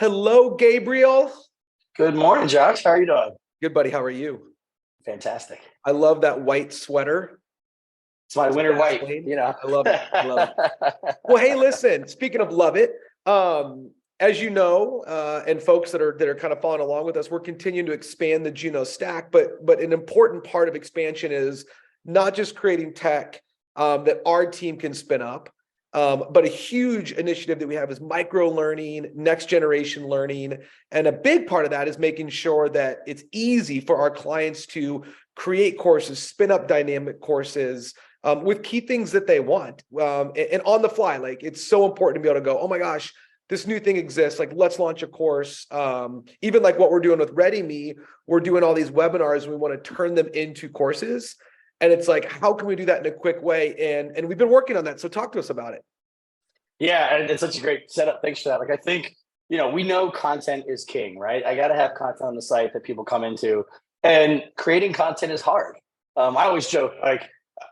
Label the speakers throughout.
Speaker 1: Hello, Gabriel.
Speaker 2: Good morning, Josh. How are you doing?
Speaker 1: Good, buddy. How are you?
Speaker 2: Fantastic.
Speaker 1: I love that white sweater.
Speaker 2: It's my winter white,
Speaker 1: Vaseline.
Speaker 2: you know.
Speaker 1: I love it. I love it. Well, hey, listen, speaking of love it, as you know, and folks that are kind of following along with us, we're continuing to expand the JUNO stack, but an important part of expansion is not just creating tech that our team can spin up, but a huge initiative that we have is micro learning, next generation learning. And a big part of that is making sure that it's easy for our clients to create courses, spin up dynamic courses, with key things that they want, and on the fly. Like, it's so important to be able to go, oh my gosh, this new thing exists. Like, let's launch a course. Even like what we're doing with ReadyMe, we're doing all these webinars and we want to turn them into courses. And it's like, how can we do that in a quick way? And we've been working on that. So talk to us about it.
Speaker 2: Yeah, and it's such a great setup. Thanks for that. Like, I think, we know content is king, right? I got to have content on the site that people come into, and creating content is hard. I always joke, like,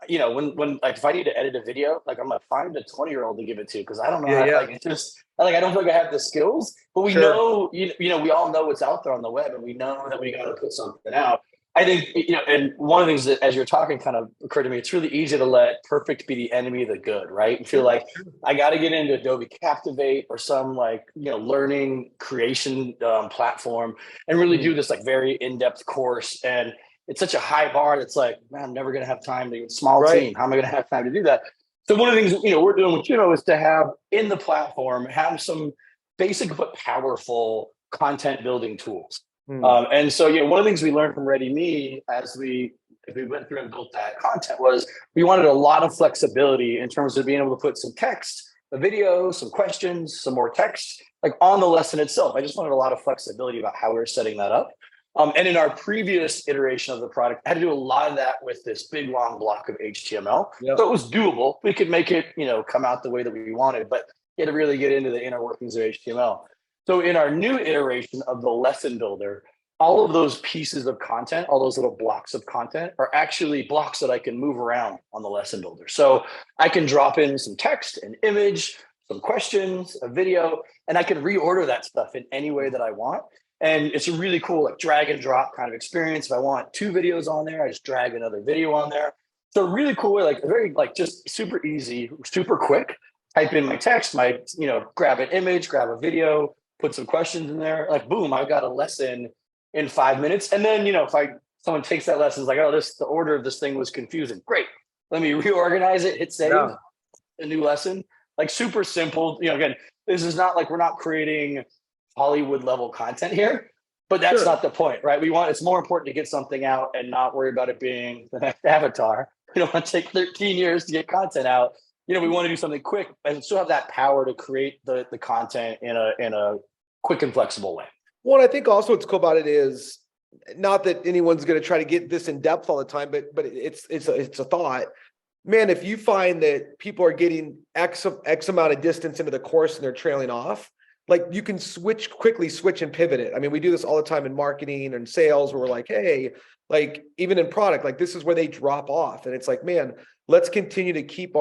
Speaker 2: when like if I need to edit a video, like I'm gonna find a 20-year-old to give it to because I don't know how.
Speaker 1: Yeah.
Speaker 2: Like, it's just like I don't feel like I have the skills. But we
Speaker 1: Sure.
Speaker 2: know, we all know what's out there on the web, and we know that we got to put something out. I think, and one of the things that as you're talking kind of occurred to me, it's really easy to let perfect be the enemy of the good, right? And feel like I got to get into Adobe Captivate or some like, learning creation platform and really do this like very in-depth course. And it's such a high bar that's like, man, I'm never going to have time to small team. How am I going to have time to do that? So one of the things, we're doing with JUNO is to have in the platform, have some basic but powerful content building tools. And so, one of the things we learned from ReadyMe as we went through and built that content was we wanted a lot of flexibility in terms of being able to put some text, a video, some questions, some more text, like on the lesson itself. I just wanted a lot of flexibility about how we were setting that up. And in our previous iteration of the product, I had to do a lot of that with this big, long block of HTML.
Speaker 1: Yep.
Speaker 2: So it was doable. We could make it, come out the way that we wanted, but you had to really get into the inner workings of HTML. So in our new iteration of the lesson builder, all of those pieces of content, all those little blocks of content are actually blocks that I can move around on the lesson builder. So I can drop in some text, an image, some questions, a video, and I can reorder that stuff in any way that I want. And it's a really cool like drag and drop kind of experience. If I want 2 videos on there, I just drag another video on there. So a really cool way, like very like just super easy, super quick. Type in my text, grab an image, grab a video, put some questions in there, like boom, I've got a lesson in 5 minutes. And then, if someone takes that lesson, it's like, oh, the order of this thing was confusing. Great. Let me reorganize it, hit save, a new lesson. Like super simple. Again, this is not like we're not creating Hollywood level content here, but that's not the point, right? It's more important to get something out and not worry about it being the next Avatar. We don't want to take 13 years to get content out. We want to do something quick and still have that power to create the content in a quick and flexible way.
Speaker 1: Well, I think also what's cool about it is not that anyone's going to try to get this in depth all the time, but it's a thought. Man, if you find that people are getting X amount of distance into the course and they're trailing off, like you can quickly switch and pivot it. I mean, we do this all the time in marketing and sales where we're like, hey, like even in product, like this is where they drop off. And it's like, man, let's continue to keep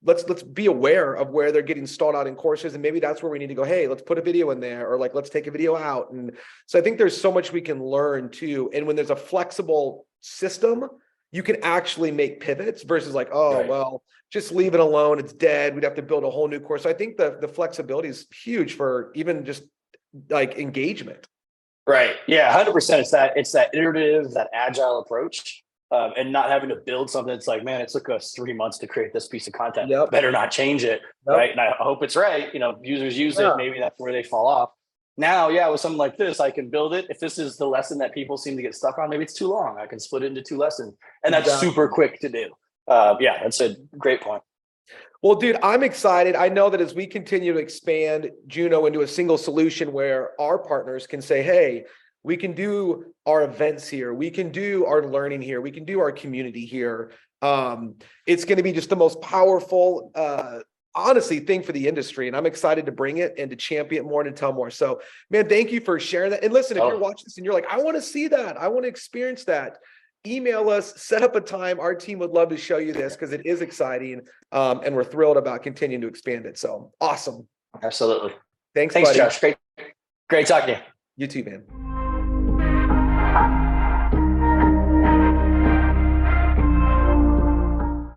Speaker 1: let's be aware of where they're getting stalled out in courses. And maybe that's where we need to go, hey, let's put a video in there, or like, let's take a video out. And so I think there's so much we can learn too. And when there's a flexible system, you can actually make pivots versus like, well, just leave it alone. It's dead. We'd have to build a whole new course. So I think the flexibility is huge for even just like engagement.
Speaker 2: Right. Yeah. 100%. It's that iterative, that agile approach. And not having to build something that's like, man, it took us 3 months to create this piece of content. Better not change it. Right. And I hope it's right. Users use it. Maybe that's where they fall off. Now, with something like this, I can build it. If this is the lesson that people seem to get stuck on, maybe it's too long. I can split it into 2 lessons. And that's super quick to do. That's a great point.
Speaker 1: Well, dude, I'm excited. I know that as we continue to expand JUNO into a single solution where our partners can say, hey, we can do our events here. We can do our learning here. We can do our community here. It's going to be just the most powerful, honestly, thing for the industry. And I'm excited to bring it and to champion more and to tell more. So, man, thank you for sharing that. And listen, if you're watching this and you're like, I want to see that, I want to experience that, email us, set up a time. Our team would love to show you this because it is exciting. And we're thrilled about continuing to expand it. So awesome.
Speaker 2: Absolutely.
Speaker 1: Thanks,
Speaker 2: buddy.
Speaker 1: Josh.
Speaker 2: Great. Great talking to you.
Speaker 1: You too, man.